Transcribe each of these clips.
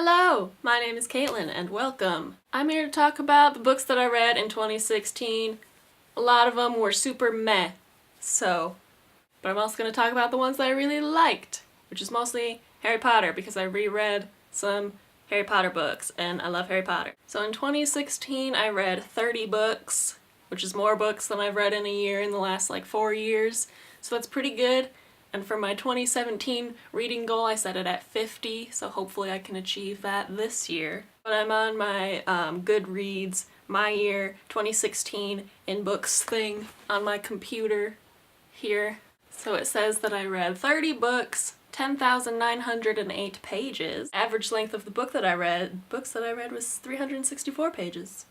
Hello, my name is Kaitlyn and welcome. I'm here to talk about the books that I read in 2016. A lot of them were super meh, but I'm also going to talk about the ones that I really liked, which is mostly Harry Potter because I reread some Harry Potter books and I love Harry Potter. So in 2016 I read 30 books, which is more books than I've read in a year in the last 4 years, so that's pretty good. And for my 2017 reading goal, I set it at 50, so hopefully I can achieve that this year. But I'm on my Goodreads My Year 2016 in Books thing on my computer here. So it says that I read 30 books, 10,908 pages. Average length of the books that I read was 364 pages.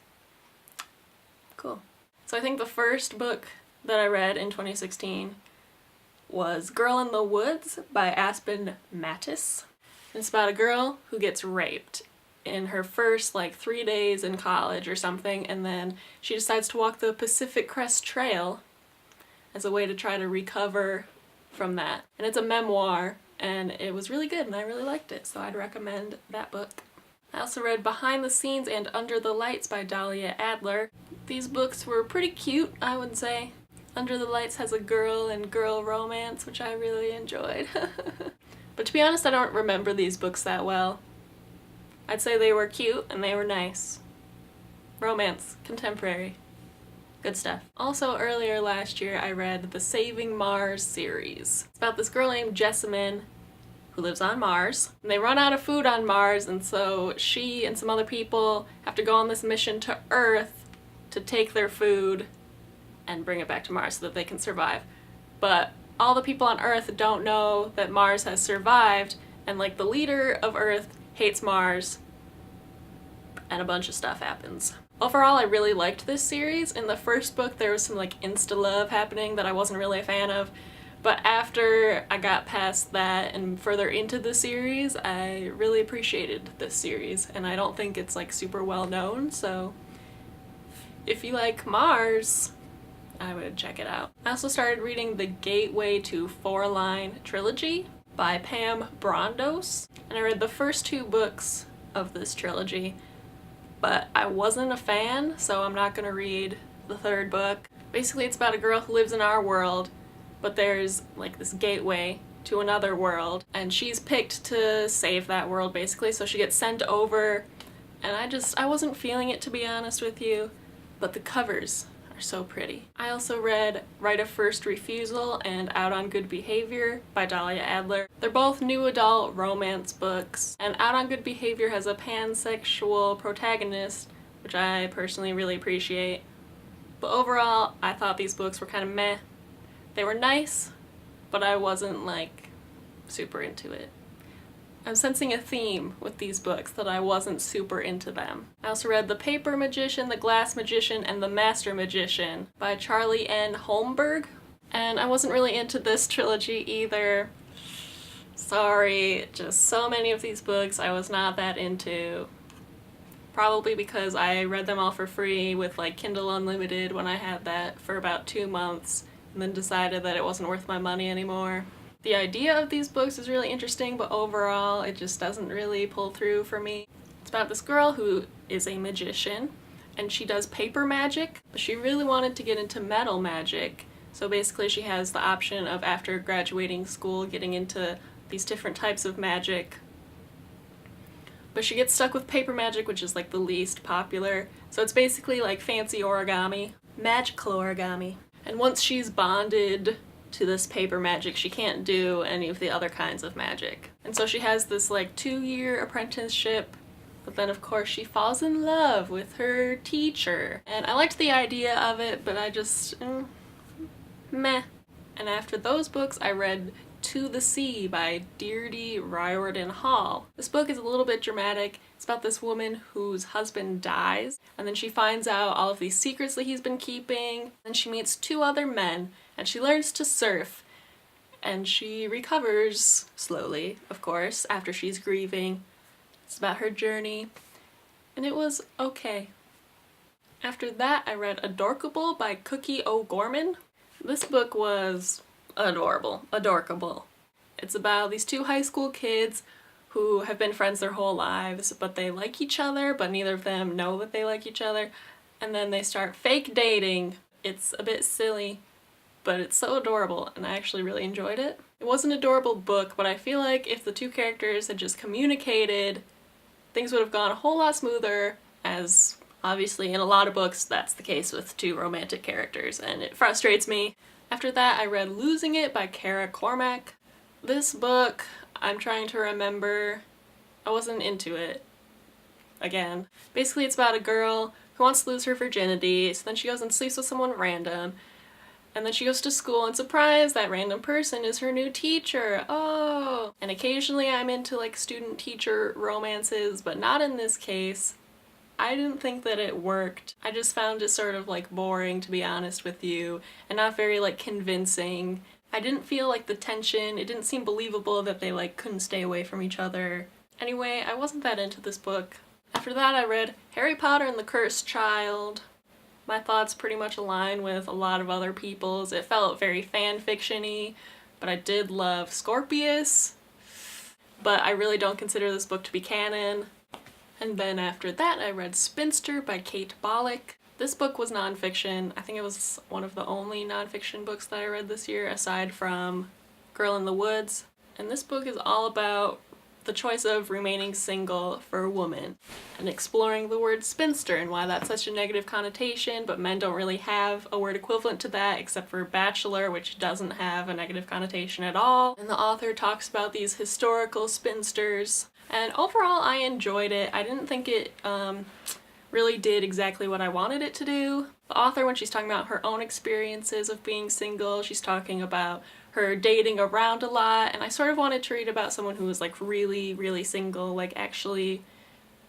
Cool. So I think the first book that I read in 2016 was Girl in the Woods by Aspen Mattis. It's about a girl who gets raped in her first 3 days in college or something, and then she decides to walk the Pacific Crest Trail as a way to try to recover from that. And it's a memoir, and it was really good and I really liked it, so I'd recommend that book. I also read Behind the Scenes and Under the Lights by Dahlia Adler. These books were pretty cute, I would say. Under the Lights has a girl and girl romance, which I really enjoyed. But to be honest, I don't remember these books that well. I'd say they were cute and they were nice. Romance, contemporary, good stuff. Also earlier last year I read the Saving Mars series. It's about this girl named Jessamine who lives on Mars. And they run out of food on Mars, and so she and some other people have to go on this mission to Earth to take their food and bring it back to Mars so that they can survive. But all the people on Earth don't know that Mars has survived, and the leader of Earth hates Mars, and a bunch of stuff happens. Overall, I really liked this series. In the first book there was some insta-love happening that I wasn't really a fan of, but after I got past that and further into the series, I really appreciated this series, and I don't think it's super well known, so if you like Mars, I would check it out. I also started reading the Gateway to Four-Line Trilogy by Pam Brondos, and I read the first 2 books of this trilogy, but I wasn't a fan, so I'm not gonna read the 3rd book. Basically, it's about a girl who lives in our world, but there's this gateway to another world, and she's picked to save that world basically, so she gets sent over, and I wasn't feeling it, to be honest with you, but the covers so pretty. I also read Right of First Refusal and Out on Good Behavior by Dahlia Adler. They're both new adult romance books, and Out on Good Behavior has a pansexual protagonist, which I personally really appreciate. But overall, I thought these books were kind of meh. They were nice, but I wasn't super into it. I'm sensing a theme with these books that I wasn't super into them. I also read The Paper Magician, The Glass Magician, and The Master Magician by Charlie N. Holmberg, and I wasn't really into this trilogy either. Sorry, just so many of these books I was not that into. Probably because I read them all for free with Kindle Unlimited when I had that for about 2 months, and then decided that it wasn't worth my money anymore. The idea of these books is really interesting, but overall it just doesn't really pull through for me. It's about this girl who is a magician, and she does paper magic, but she really wanted to get into metal magic. So basically she has the option of, after graduating school, getting into these different types of magic. But she gets stuck with paper magic, which is the least popular. So it's basically fancy origami, magical origami. And once she's bonded to this paper magic, she can't do any of the other kinds of magic. And so she has this 2-year apprenticeship, but then of course she falls in love with her teacher. And I liked the idea of it, but I just, meh. And after those books I read To the Sea by Deirdre Riordan Hall. This book is a little bit dramatic. It's about this woman whose husband dies, and then she finds out all of these secrets that he's been keeping, and she meets 2 other men, and she learns to surf, and she recovers slowly, of course, after she's grieving. It's about her journey, and it was okay. After that I read Adorkable by Cookie O'Gorman. This book was adorable. It's about these 2 high school kids who have been friends their whole lives, but they like each other, but neither of them know that they like each other, and then they start fake dating. It's a bit silly, but it's so adorable, and I actually really enjoyed it. It was an adorable book, but I feel like if the two characters had just communicated, things would have gone a whole lot smoother, as obviously in a lot of books that's the case with two romantic characters, and it frustrates me. After that, I read Losing It by Kara Cormack. This book, I'm trying to remember, I wasn't into it. Again. Basically it's about a girl who wants to lose her virginity, so then she goes and sleeps with someone random, and then she goes to school and surprise, that random person is her new teacher. Oh! And occasionally I'm into like student-teacher romances, but not in this case. I didn't think that it worked. I just found it sort of like boring, to be honest with you, and not very like convincing. I didn't feel like the tension, it didn't seem believable that they like couldn't stay away from each other. Anyway, I wasn't that into this book. After that I read Harry Potter and the Cursed Child. My thoughts pretty much align with a lot of other people's. It felt very fan-fiction-y, but I did love Scorpius. But I really don't consider this book to be canon. And then after that I read Spinster by Kate Bollock. This book was nonfiction. I think it was one of the only nonfiction books that I read this year, aside from Girl in the Woods. And this book is all about the choice of remaining single for a woman, and exploring the word spinster and why that's such a negative connotation, but men don't really have a word equivalent to that except for bachelor, which doesn't have a negative connotation at all. And the author talks about these historical spinsters, and overall I enjoyed it. I didn't think it really did exactly what I wanted it to do. The author, when she's talking about her own experiences of being single, she's talking about her dating around a lot, and I sort of wanted to read about someone who was like really, really single, like actually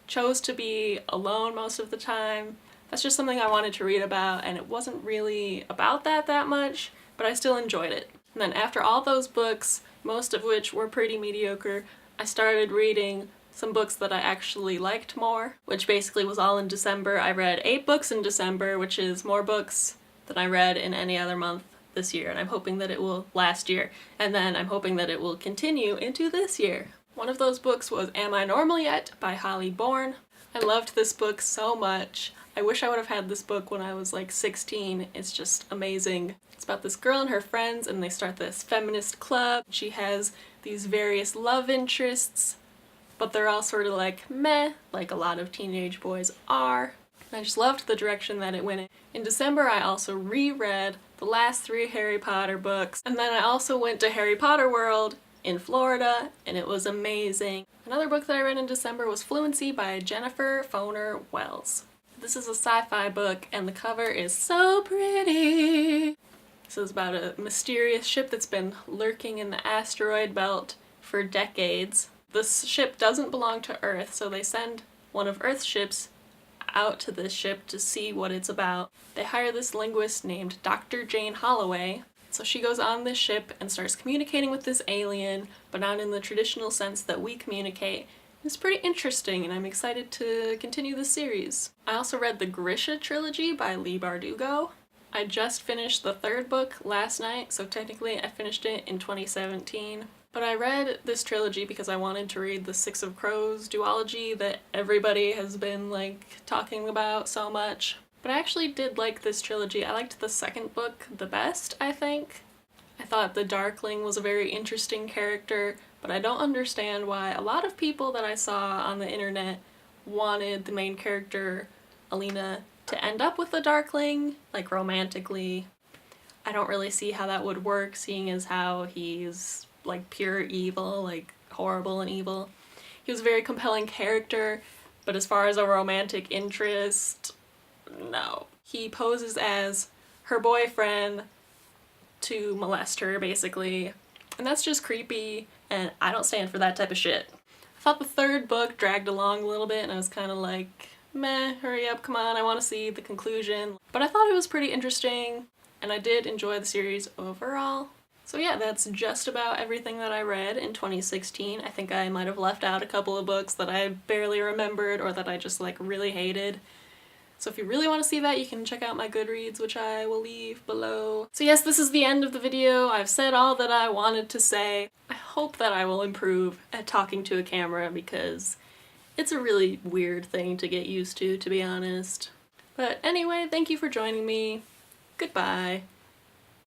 chose to be alone most of the time. That's just something I wanted to read about, and it wasn't really about that much, but I still enjoyed it. And then after all those books, most of which were pretty mediocre, I started reading some books that I actually liked more, which basically was all in December. I read 8 books in December, which is more books than I read in any other month this year, and I'm hoping that it will last year, and then I'm hoping that it will continue into this year. One of those books was Am I Normal Yet by Holly Bourne. I loved this book so much. I wish I would have had this book when I was like 16. It's just amazing. It's about this girl and her friends, and they start this feminist club. She has these various love interests, but they're all sort of like meh, like a lot of teenage boys are. And I just loved the direction that it went in. In December I also reread the last 3 Harry Potter books, and then I also went to Harry Potter World in Florida, and it was amazing. Another book that I read in December was Fluency by Jennifer Foner Wells. This is a sci-fi book, and the cover is so pretty. This is about a mysterious ship that's been lurking in the asteroid belt for decades. This ship doesn't belong to Earth, so they send one of Earth's ships out to this ship to see what it's about. They hire this linguist named Dr. Jane Holloway, so she goes on this ship and starts communicating with this alien, but not in the traditional sense that we communicate. It's pretty interesting, and I'm excited to continue the series. I also read the Grisha Trilogy by Leigh Bardugo. I just finished the 3rd book last night, so technically I finished it in 2017. But I read this trilogy because I wanted to read the Six of Crows duology that everybody has been like talking about so much. But I actually did like this trilogy. I liked the 2nd book the best, I think. I thought the Darkling was a very interesting character, but I don't understand why a lot of people that I saw on the internet wanted the main character, Alina, to end up with the Darkling, like romantically. I don't really see how that would work, seeing as how he's like pure evil, like horrible and evil. He was a very compelling character, but as far as a romantic interest, no. He poses as her boyfriend to molest her, basically, and that's just creepy, and I don't stand for that type of shit. I thought the 3rd book dragged along a little bit, and I was kind of like, meh, hurry up, come on, I want to see the conclusion. But I thought it was pretty interesting, and I did enjoy the series overall. So yeah, that's just about everything that I read in 2016. I think I might have left out a couple of books that I barely remembered or that I just like really hated. So if you really want to see that, you can check out my Goodreads, which I will leave below. So yes, this is the end of the video. I've said all that I wanted to say. I hope that I will improve at talking to a camera because it's a really weird thing to get used to be honest. But anyway, thank you for joining me. Goodbye.